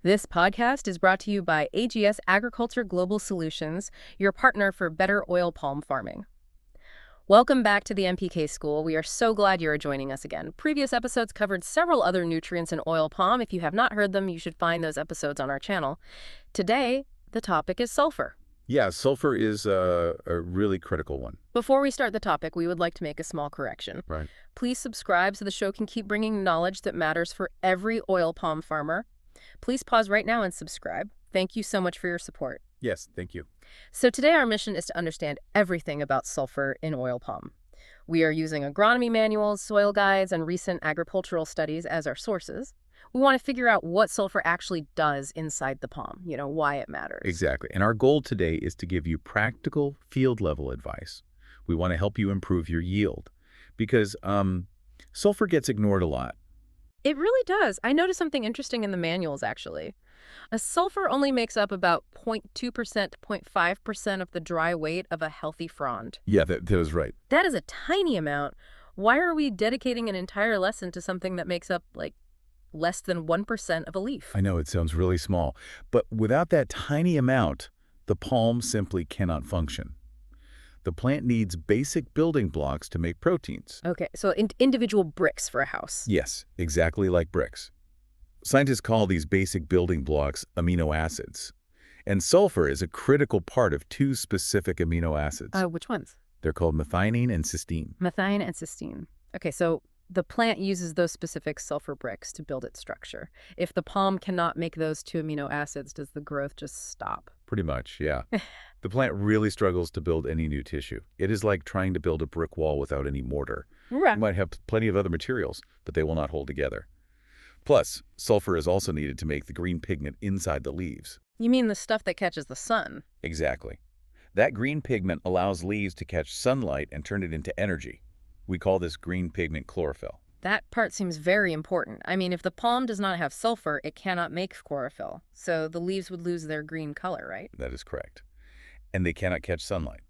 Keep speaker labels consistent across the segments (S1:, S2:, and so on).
S1: This podcast is brought to you by AGS Agriculture Global Solutions, your partner for better oil palm farming. Welcome back to the NPK School. We are so glad you are joining us again. Previous episodes covered several other nutrients in oil palm. If you have not heard them, you should find those episodes on our channel. Today, the topic is sulfur.
S2: Yeah, sulfur is a really critical one.
S1: Before we start the topic, we would like to make a small correction.
S2: Right.
S1: Please subscribe so the show can keep bringing knowledge that matters for every oil palm farmer. Please pause right now and subscribe. Thank you so much for your support.
S2: Yes, thank you.
S1: So today our mission is to understand everything about sulfur in oil palm. We are using agronomy manuals, soil guides, and recent agricultural studies as our sources. We want to figure out what sulfur actually does inside the palm, why it matters.
S2: Exactly. And our goal today is to give you practical field-level advice. We want to help you improve your yield because sulfur gets ignored a lot.
S1: It really does. I noticed something interesting in the manuals, actually. A sulfur only makes up about 0.2%, 0.5% of the dry weight of a healthy frond.
S2: Yeah, that was right.
S1: That is a tiny amount. Why are we dedicating an entire lesson to something that makes up, less than 1% of a leaf?
S2: I know, it sounds really small. But without that tiny amount, the palm simply cannot function. The plant needs basic building blocks to make proteins.
S1: Okay, so individual bricks for a house.
S2: Yes, exactly like bricks. Scientists call these basic building blocks amino acids. And sulfur is a critical part of two specific amino acids.
S1: Which ones?
S2: They're called methionine and cysteine.
S1: Methionine and cysteine. Okay, so the plant uses those specific sulfur bricks to build its structure. If the palm cannot make those two amino acids, does the growth just stop?
S2: Pretty much, yeah. The plant really struggles to build any new tissue. It is like trying to build a brick wall without any mortar.
S1: Right.
S2: You might have plenty of other materials, but they will not hold together. Plus, sulfur is also needed to make the green pigment inside the leaves.
S1: You mean the stuff that catches the sun?
S2: Exactly. That green pigment allows leaves to catch sunlight and turn it into energy. We call this green pigment chlorophyll.
S1: That part seems very important. I mean, if the palm does not have sulfur, it cannot make chlorophyll. So the leaves would lose their green color, right?
S2: That is correct. And they cannot catch sunlight.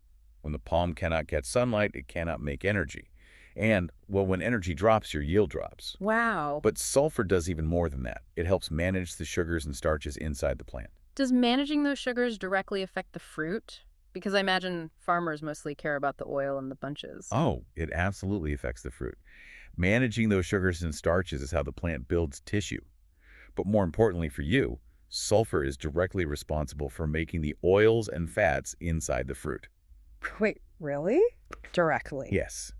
S2: When the palm cannot catch sunlight, it cannot make energy. And, well, when energy drops, your yield drops.
S1: Wow.
S2: But sulfur does even more than that. It helps manage the sugars and starches inside the plant.
S1: Does managing those sugars directly affect the fruit? Because I imagine farmers mostly care about the oil and the bunches.
S2: Oh, it absolutely affects the fruit. Managing those sugars and starches is how the plant builds tissue. But more importantly for you, sulfur is directly responsible for making the oils and fats inside the fruit.
S1: Wait, really? Directly?
S2: Yes.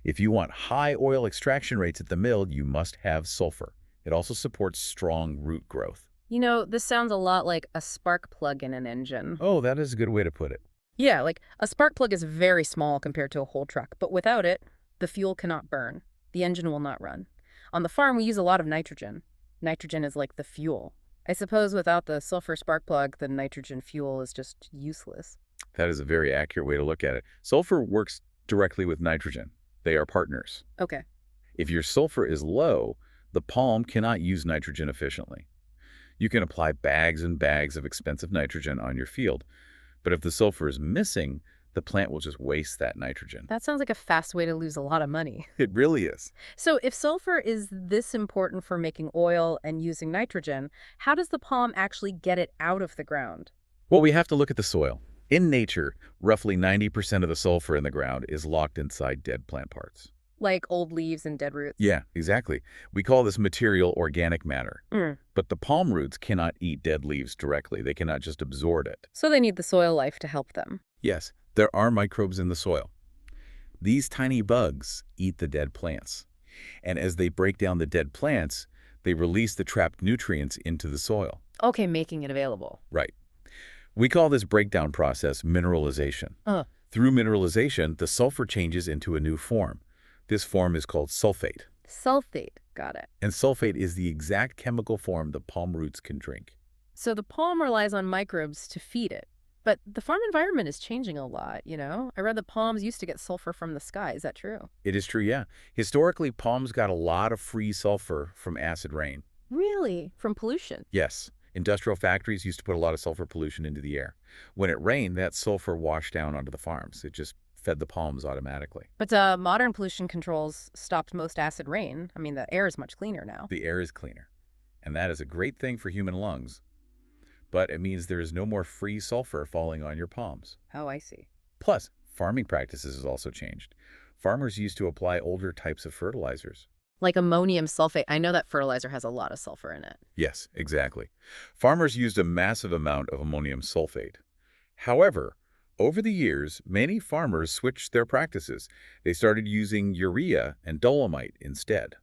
S2: If you want high oil extraction rates at the mill, you must have sulfur. It also supports strong root growth.
S1: This sounds a lot like a spark plug in an engine.
S2: Oh, that is a good way to put it.
S1: Yeah, a spark plug is very small compared to a whole truck, but without it, the fuel cannot burn. The engine will not run. On the farm, we use a lot of nitrogen. Nitrogen is like the fuel. I suppose without the sulfur spark plug, the nitrogen fuel is just useless.
S2: That is a very accurate way to look at it. Sulfur works directly with nitrogen. They are partners.
S1: Okay.
S2: If your sulfur is low, the palm cannot use nitrogen efficiently. You can apply bags and bags of expensive nitrogen on your field, but if the sulfur is missing, the plant will just waste that nitrogen.
S1: That sounds like a fast way to lose a lot of money.
S2: It really is.
S1: So if sulfur is this important for making oil and using nitrogen, how does the palm actually get it out of the ground?
S2: Well, we have to look at the soil. In nature, roughly 90% of the sulfur in the ground is locked inside dead plant parts.
S1: Like old leaves and dead roots?
S2: Yeah, exactly. We call this material organic matter. But the palm roots cannot eat dead leaves directly. They cannot just absorb it.
S1: So they need the soil life to help them.
S2: Yes, there are microbes in the soil. These tiny bugs eat the dead plants. And as they break down the dead plants, they release the trapped nutrients into the soil.
S1: Okay, making it available.
S2: Right. We call this breakdown process mineralization. Through mineralization, the sulfur changes into a new form. This form is called sulfate.
S1: Sulfate, got it.
S2: And sulfate is the exact chemical form the palm roots can drink.
S1: So the palm relies on microbes to feed it. But the farm environment is changing a lot, I read that palms used to get sulfur from the sky. Is that true?
S2: It is true, yeah. Historically, palms got a lot of free sulfur from acid rain.
S1: Really? From pollution?
S2: Yes. Industrial factories used to put a lot of sulfur pollution into the air. When it rained, that sulfur washed down onto the farms. It just fed the palms automatically.
S1: But modern pollution controls stopped most acid rain. I mean, the air is much cleaner now.
S2: The air is cleaner. and that is a great thing for human lungs. But it means there is no more free sulfur falling on your palms.
S1: Oh, I see.
S2: Plus, farming practices has also changed. Farmers used to apply older types of fertilizers.
S1: Like ammonium sulfate. I know that fertilizer has a lot of sulfur in it.
S2: Yes, exactly. Farmers used a massive amount of ammonium sulfate. However, over the years, many farmers switched their practices. They started using urea and dolomite instead.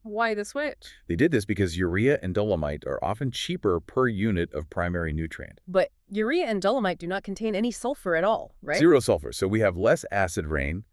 S1: Why the switch?
S2: They did this because urea and dolomite are often cheaper per unit of primary nutrient.
S1: But urea and dolomite do not contain any sulfur at all, right?
S2: Zero sulfur, so we have less acid rain,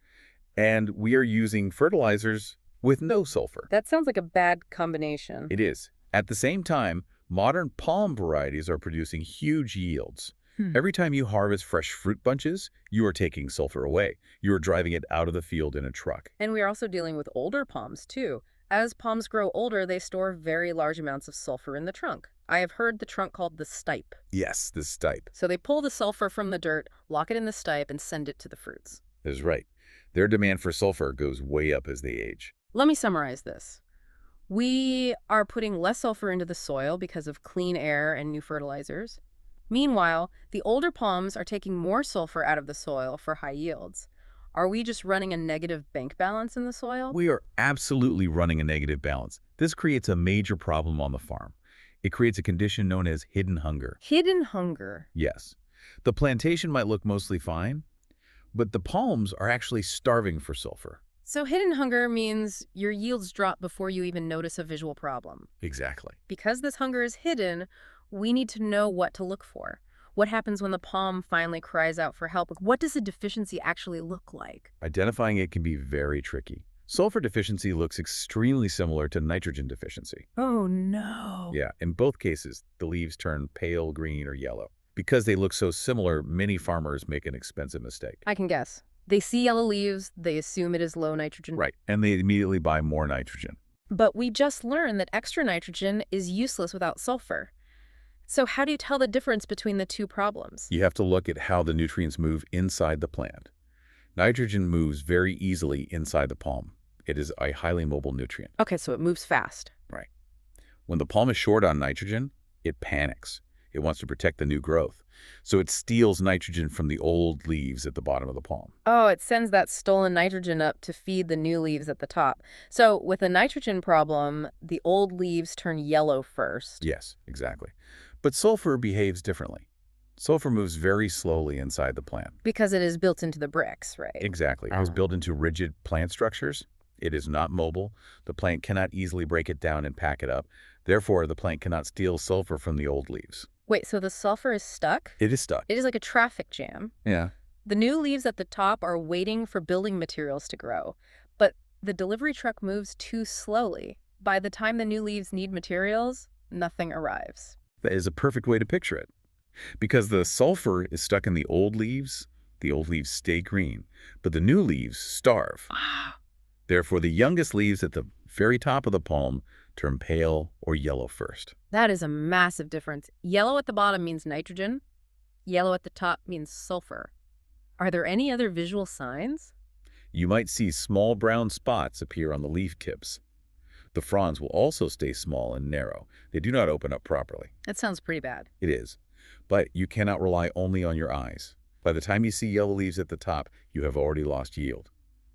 S2: and we are using fertilizers with no sulfur.
S1: That sounds like a bad combination.
S2: It is. At the same time, modern palm varieties are producing huge yields. Every time you harvest fresh fruit bunches, you are taking sulfur away. You are driving it out of the field in a truck.
S1: And we are also dealing with older palms, too. As palms grow older, they store very large amounts of sulfur in the trunk. I have heard the trunk called the stipe.
S2: Yes, the stipe.
S1: So they pull the sulfur from the dirt, lock it in the stipe, and send it to the fruits.
S2: That is right. Their demand for sulfur goes way up as they age.
S1: Let me summarize this. We are putting less sulfur into the soil because of clean air and new fertilizers. Meanwhile, the older palms are taking more sulfur out of the soil for high yields. Are we just running a negative bank balance in the soil?
S2: We are absolutely running a negative balance. This creates a major problem on the farm. It creates a condition known as hidden hunger.
S1: Hidden hunger.
S2: Yes. The plantation might look mostly fine, but the palms are actually starving for sulfur.
S1: So hidden hunger means your yields drop before you even notice a visual problem.
S2: Exactly.
S1: Because this hunger is hidden, we need to know what to look for. What happens when the palm finally cries out for help? What does a deficiency actually look like?
S2: Identifying it can be very tricky. Sulfur deficiency looks extremely similar to nitrogen deficiency.
S1: Oh, no.
S2: Yeah, in both cases, the leaves turn pale green or yellow. Because they look so similar, many farmers make an expensive mistake.
S1: I can guess. They see yellow leaves, they assume it is low nitrogen.
S2: Right, and they immediately buy more nitrogen.
S1: But we just learned that extra nitrogen is useless without sulfur. So how do you tell the difference between the two problems?
S2: You have to look at how the nutrients move inside the plant. Nitrogen moves very easily inside the palm. It is a highly mobile nutrient.
S1: Okay, so it moves fast.
S2: Right. When the palm is short on nitrogen, it panics. It wants to protect the new growth. So it steals nitrogen from the old leaves at the bottom of the palm.
S1: Oh, it sends that stolen nitrogen up to feed the new leaves at the top. So with a nitrogen problem, the old leaves turn yellow first.
S2: Yes, exactly. But sulfur behaves differently. Sulfur moves very slowly inside the plant.
S1: Because it is built into the bricks, right?
S2: Exactly. It was built into rigid plant structures. It is not mobile. The plant cannot easily break it down and pack it up. Therefore, the plant cannot steal sulfur from the old leaves.
S1: Wait, so the sulfur is stuck?
S2: It is stuck.
S1: It is like a traffic jam.
S2: Yeah.
S1: The new leaves at the top are waiting for building materials to grow, but the delivery truck moves too slowly. By the time the new leaves need materials, nothing arrives.
S2: That is a perfect way to picture it. Because the sulfur is stuck in the old leaves stay green, but the new leaves starve. Therefore, the youngest leaves at the very top of the palm turn pale or yellow first.
S1: That is a massive difference. Yellow at the bottom means nitrogen. Yellow at the top means sulfur. Are there any other visual signs?
S2: You might see small brown spots appear on the leaf tips. The fronds will also stay small and narrow. They do not open up properly.
S1: That sounds pretty bad.
S2: It is. But you cannot rely only on your eyes. By the time you see yellow leaves at the top, you have already lost yield.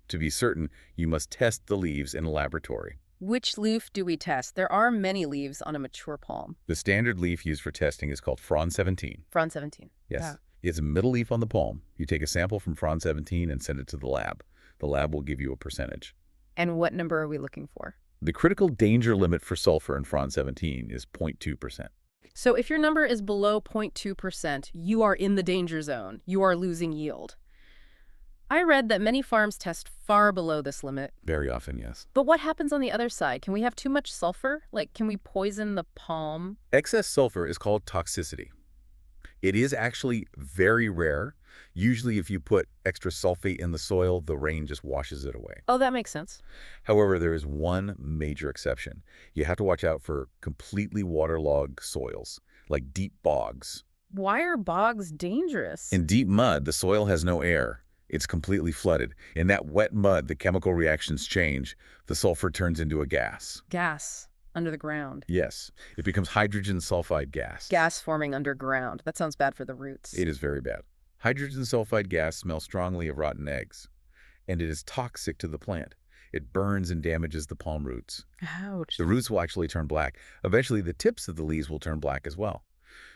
S2: To be certain, you must test the leaves in a laboratory.
S1: Which leaf do we test? There are many leaves on a mature palm.
S2: The standard leaf used for testing is called frond 17.
S1: Frond 17.
S2: Yes.
S1: Yeah.
S2: It's a middle leaf on the palm. You take a sample from frond 17 and send it to the lab. The lab will give you a percentage.
S1: And what number are we looking for?
S2: The critical danger limit for sulfur in frond 17 is 0.2%.
S1: So if your number is below 0.2%, you are in the danger zone. You are losing yield. I read that many farms test far below this limit.
S2: Very often, yes.
S1: But what happens on the other side? Can we have too much sulfur? Like, can we poison the palm?
S2: Excess sulfur is called toxicity. It is actually very rare. Usually if you put extra sulfate in the soil, the rain just washes it away.
S1: Oh, that makes sense.
S2: However, there is one major exception. You have to watch out for completely waterlogged soils, like deep bogs.
S1: Why are bogs dangerous?
S2: In deep mud, the soil has no air. It's completely flooded. In that wet mud, the chemical reactions change. The sulfur turns into a gas.
S1: Gas. Under the ground.
S2: Yes, it becomes hydrogen sulfide gas.
S1: Gas forming underground. That sounds bad for the roots.
S2: It is very bad. Hydrogen sulfide gas smells strongly of rotten eggs, and it is toxic to the plant. It burns and damages the palm roots.
S1: Ouch.
S2: The roots will actually turn black. Eventually, the tips of the leaves will turn black as well.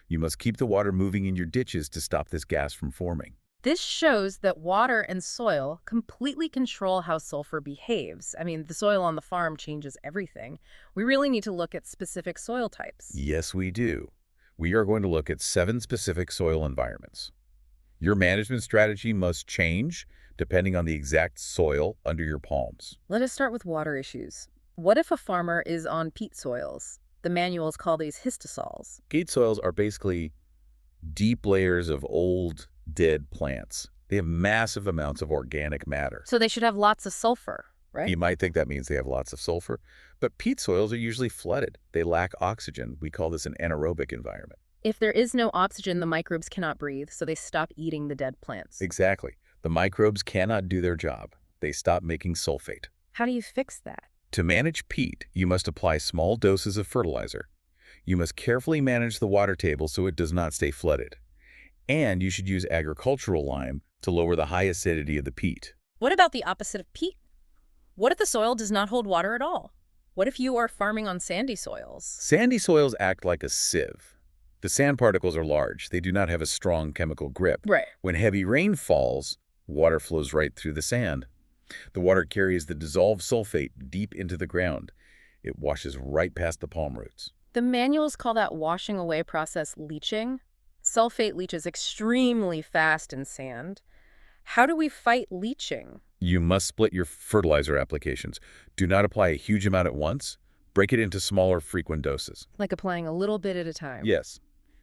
S2: You must keep the water moving in your ditches to stop this gas from forming.
S1: This shows that water and soil completely control how sulfur behaves. I mean, the soil on the farm changes everything. We really need to look at specific soil types.
S2: Yes, we do. We are going to look at 7 specific soil environments. Your management strategy must change depending on the exact soil under your palms.
S1: Let us start with water issues. What if a farmer is on peat soils? The manuals call these histosols.
S2: Peat soils are basically deep layers of old, dead plants. They have massive amounts of organic matter.
S1: So they should have lots of sulfur, right?
S2: You might think that means they have lots of sulfur, but peat soils are usually flooded. They lack oxygen. We call this an anaerobic environment.
S1: If there is no oxygen, the microbes cannot breathe, so they stop eating the dead plants.
S2: Exactly. The microbes cannot do their job. They stop making sulfate.
S1: How do you fix that?
S2: To manage peat, you must apply small doses of fertilizer. You must carefully manage the water table so it does not stay flooded. And you should use agricultural lime to lower the high acidity of the peat.
S1: What about the opposite of peat? What if the soil does not hold water at all? What if you are farming on sandy soils?
S2: Sandy soils act like a sieve. The sand particles are large. They do not have a strong chemical grip.
S1: Right.
S2: When heavy rain falls, water flows right through the sand. The water carries the dissolved sulfate deep into the ground. It washes right past the palm roots.
S1: The manuals call that washing away process leaching. Sulfate leaches extremely fast in sand. How do we fight leaching?
S2: You must split your fertilizer applications. Do not apply a huge amount at once. Break it into smaller, frequent doses.
S1: Like applying a little bit at a time.
S2: Yes.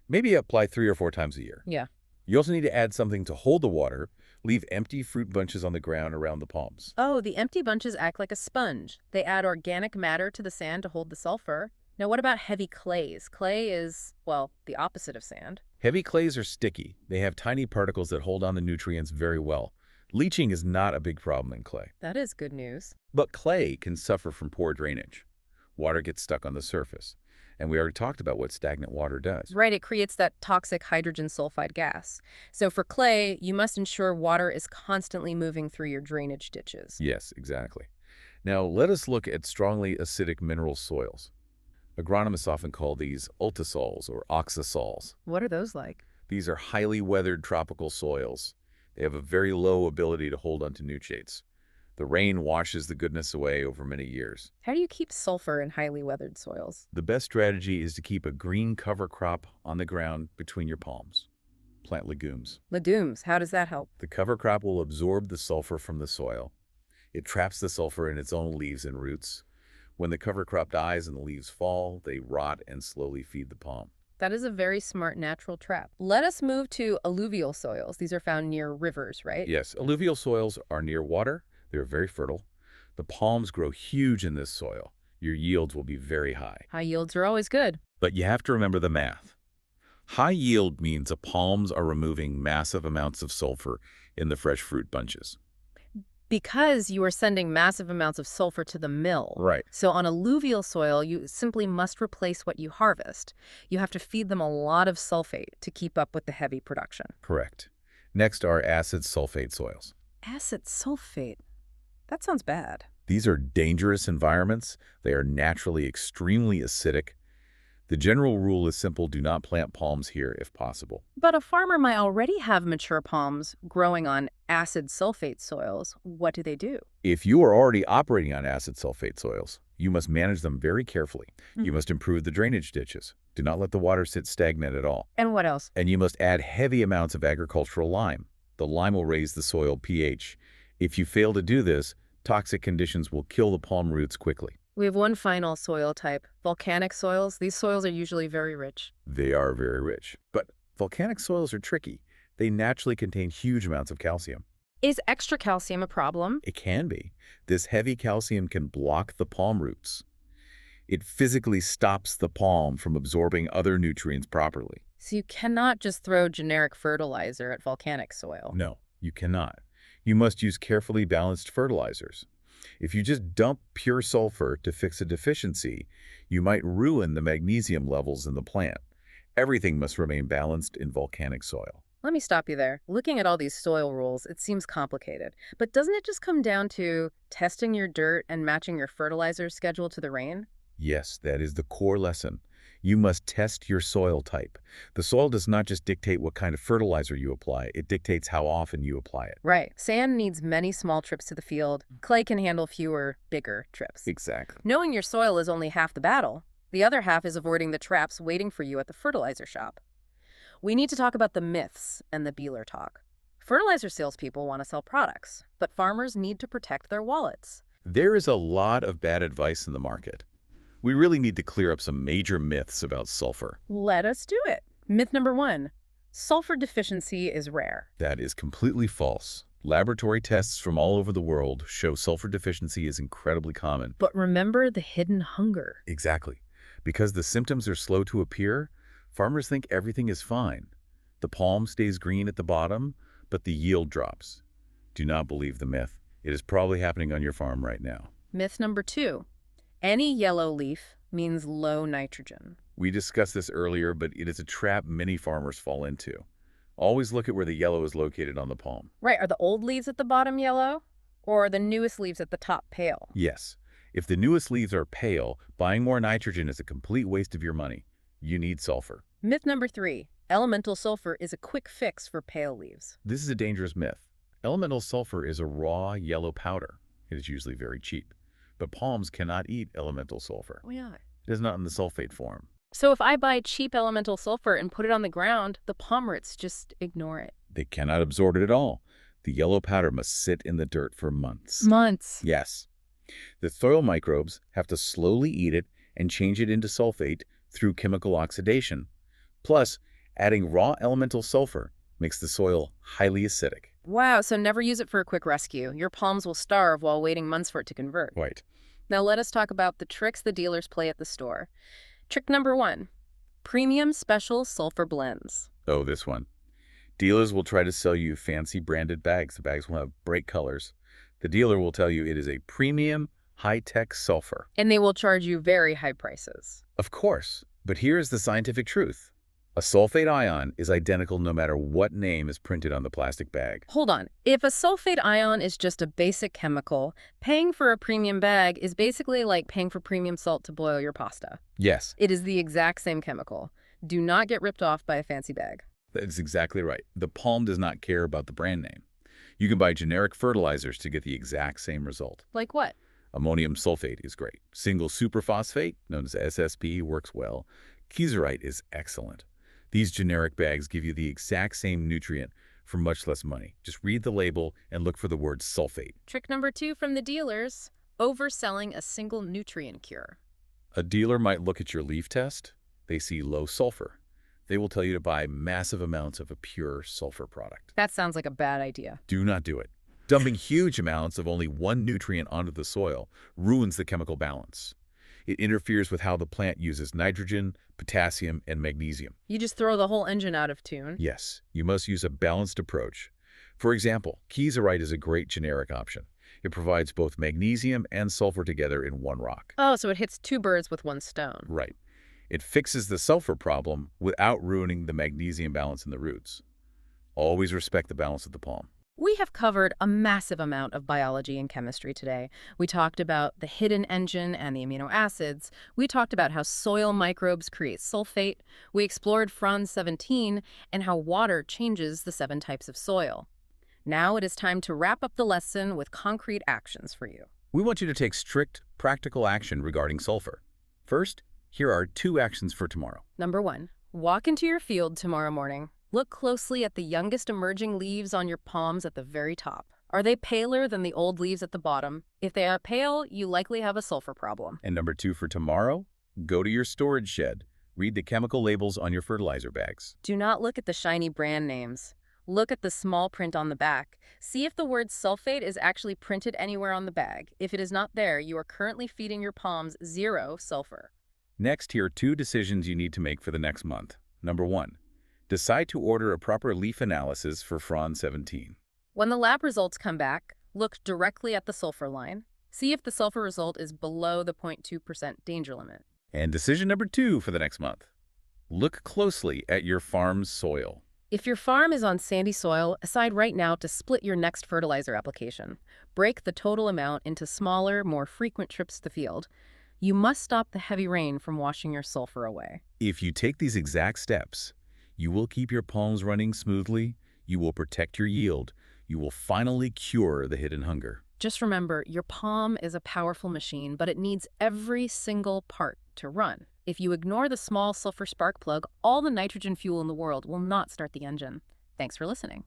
S2: Maybe apply 3 or 4 times a year.
S1: Yeah.
S2: You also need to add something to hold the water. Leave empty fruit bunches on the ground around the palms.
S1: Oh, the empty bunches act like a sponge. They add organic matter to the sand to hold the sulfur. Now, what about heavy clays? Clay is, well, the opposite of sand.
S2: Heavy clays are sticky. They have tiny particles that hold on the nutrients very well. Leaching is not a big problem in clay.
S1: That is good news.
S2: But clay can suffer from poor drainage. Water gets stuck on the surface. And we already talked about what stagnant water does.
S1: Right, it creates that toxic hydrogen sulfide gas. So for clay, you must ensure water is constantly moving through your drainage ditches.
S2: Yes, exactly. Now, let us look at strongly acidic mineral soils. Agronomists often call these ultisols or oxasols.
S1: What are those like?
S2: These are highly weathered tropical soils. They have a very low ability to hold onto nutrients. The rain washes the goodness away over many years.
S1: How do you keep sulfur in highly weathered soils?
S2: The best strategy is to keep a green cover crop on the ground between your palms. Plant legumes.
S1: Legumes, how does that help?
S2: The cover crop will absorb the sulfur from the soil. It traps the sulfur in its own leaves and roots. When the cover crop dies and the leaves fall, they rot and slowly feed the palm.
S1: That is a very smart natural trap. Let us move to alluvial soils. These are found near rivers, right?
S2: Yes, alluvial soils are near water. They're very fertile. The palms grow huge in this soil. Your yields will be very high.
S1: High yields are always good.
S2: But you have to remember the math. High yield means the palms are removing massive amounts of sulfur in the fresh fruit bunches.
S1: Because you are sending massive amounts of sulfur to the mill.
S2: Right.
S1: So on alluvial soil, you simply must replace what you harvest. You have to feed them a lot of sulfate to keep up with the heavy production.
S2: Correct. Next are acid sulfate soils.
S1: Acid sulfate. That sounds bad.
S2: These are dangerous environments. They are naturally extremely acidic. The general rule is simple: do not plant palms here if possible.
S1: But a farmer might already have mature palms growing on acid sulfate soils. What do they do?
S2: If you are already operating on acid sulfate soils, you must manage them very carefully. You must improve the drainage ditches. Do not let the water sit stagnant at all.
S1: And what else?
S2: And you must add heavy amounts of agricultural lime. The lime will raise the soil pH. If you fail to do this, toxic conditions will kill the palm roots quickly.
S1: We have one final soil type, volcanic soils. These soils are usually very rich.
S2: They are very rich. But volcanic soils are tricky. They naturally contain huge amounts of calcium.
S1: Is extra calcium a problem?
S2: It can be. This heavy calcium can block the palm roots. It physically stops the palm from absorbing other nutrients properly.
S1: So you cannot just throw generic fertilizer at volcanic soil.
S2: No, you cannot. You must use carefully balanced fertilizers. If you just dump pure sulfur to fix a deficiency, you might ruin the magnesium levels in the plant. Everything must remain balanced in volcanic soil.
S1: Let me stop you there. Looking at all these soil rules, it seems complicated. But doesn't it just come down to testing your dirt and matching your fertilizer schedule to the rain?
S2: Yes, that is the core lesson. You must test your soil type. The soil does not just dictate what kind of fertilizer you apply, it dictates how often you apply it.
S1: Right. Sand needs many small trips to the field. Clay can handle fewer, bigger trips.
S2: Exactly.
S1: Knowing your soil is only half the battle. The other half is avoiding the traps waiting for you at the fertilizer shop. We need to talk about the myths and the Beeler talk. Fertilizer salespeople want to sell products, but farmers need to protect their wallets.
S2: There is a lot of bad advice in the market. We really need to clear up some major myths about sulfur.
S1: Let us do it. Myth number 1. Sulfur deficiency is rare.
S2: That is completely false. Laboratory tests from all over the world show sulfur deficiency is incredibly common.
S1: But remember the hidden hunger.
S2: Exactly. Because the symptoms are slow to appear, farmers think everything is fine. The palm stays green at the bottom, but the yield drops. Do not believe the myth. It is probably happening on your farm right now.
S1: Myth number 2. Any yellow leaf means low nitrogen.
S2: We discussed this earlier, but it is a trap many farmers fall into. Always look at where the yellow is located on the palm.
S1: Right, are the old leaves at the bottom yellow? Or are the newest leaves at the top pale?
S2: Yes. If the newest leaves are pale, buying more nitrogen is a complete waste of your money. You need sulfur.
S1: Myth number 3. Elemental sulfur is a quick fix for pale leaves.
S2: This is a dangerous myth. Elemental sulfur is a raw yellow powder. It is usually very cheap. But palms cannot eat elemental sulfur.
S1: Oh, yeah.
S2: It is not in the sulfate form.
S1: So if I buy cheap elemental sulfur and put it on the ground, the palmerets just ignore it.
S2: They cannot absorb it at all. The yellow powder must sit in the dirt for months.
S1: Months.
S2: Yes. The soil microbes have to slowly eat it and change it into sulfate through chemical oxidation. Plus, adding raw elemental sulfur makes the soil highly acidic.
S1: Wow, so never use it for a quick rescue. Your palms will starve while waiting months for it to convert.
S2: Right.
S1: Now let us talk about the tricks the dealers play at the store. Trick number 1. Premium special sulfur blends.
S2: Oh, this one. Dealers will try to sell you fancy branded bags. The bags will have bright colors. The dealer will tell you it is a premium, high-tech sulfur.
S1: And they will charge you very high prices.
S2: Of course, but here is the scientific truth. A sulfate ion is identical no matter what name is printed on the plastic bag.
S1: Hold on. If a sulfate ion is just a basic chemical, paying for a premium bag is basically like paying for premium salt to boil your pasta.
S2: Yes,
S1: It is the exact same chemical. Do not get ripped off by a fancy bag.
S2: that is exactly right. The palm does not care about the brand name. You can buy generic fertilizers to get the exact same result.
S1: Like what?
S2: Ammonium sulfate is great. Single superphosphate, known as SSP, works well. Kieserite is excellent. These generic bags give you the exact same nutrient for much less money. Just read the label and look for the word sulfate.
S1: Trick number 2 from the dealers. Overselling a single nutrient cure.
S2: A dealer might look at your leaf test. They see low sulfur. They will tell you to buy massive amounts of a pure sulfur product.
S1: That sounds like a bad idea.
S2: Do not do it. Dumping huge amounts of only one nutrient onto the soil ruins the chemical balance. It interferes with how the plant uses nitrogen, potassium, and magnesium.
S1: You just throw the whole engine out of tune.
S2: Yes, you must use a balanced approach. For example, Kieserite is a great generic option. It provides both magnesium and sulfur together in one rock.
S1: Oh, so it hits 2 birds with 1 stone.
S2: Right. It fixes the sulfur problem without ruining the magnesium balance in the roots. Always respect the balance of the palm.
S1: We have covered a massive amount of biology and chemistry today. We talked about the hidden engine and the amino acids. We talked about how soil microbes create sulfate. We explored Franz 17 and how water changes the 7 types of soil. Now it is time to wrap up the lesson with concrete actions for you.
S2: We want you to take strict, practical action regarding sulfur. First, here are 2 actions for tomorrow.
S1: Number 1, walk into your field tomorrow morning. Look closely at the youngest emerging leaves on your palms at the very top. Are they paler than the old leaves at the bottom? If they are pale, you likely have a sulfur problem.
S2: And number 2 for tomorrow, go to your storage shed. Read the chemical labels on your fertilizer bags.
S1: Do not look at the shiny brand names. Look at the small print on the back. See if the word sulfate is actually printed anywhere on the bag. If it is not there, you are currently feeding your palms 0 sulfur.
S2: Next, here are 2 decisions you need to make for the next month. Number 1, decide to order a proper leaf analysis for Franz 17.
S1: When the lab results come back, look directly at the sulfur line. See if the sulfur result is below the 0.2% danger limit.
S2: And decision number 2 for the next month. Look closely at your farm's soil.
S1: If your farm is on sandy soil, decide right now to split your next fertilizer application. Break the total amount into smaller, more frequent trips to the field. You must stop the heavy rain from washing your sulfur away.
S2: If you take these exact steps, you will keep your palms running smoothly, you will protect your yield, you will finally cure the hidden hunger.
S1: Just remember, your palm is a powerful machine, but it needs every single part to run. If you ignore the small sulfur spark plug, all the nitrogen fuel in the world will not start the engine. Thanks for listening.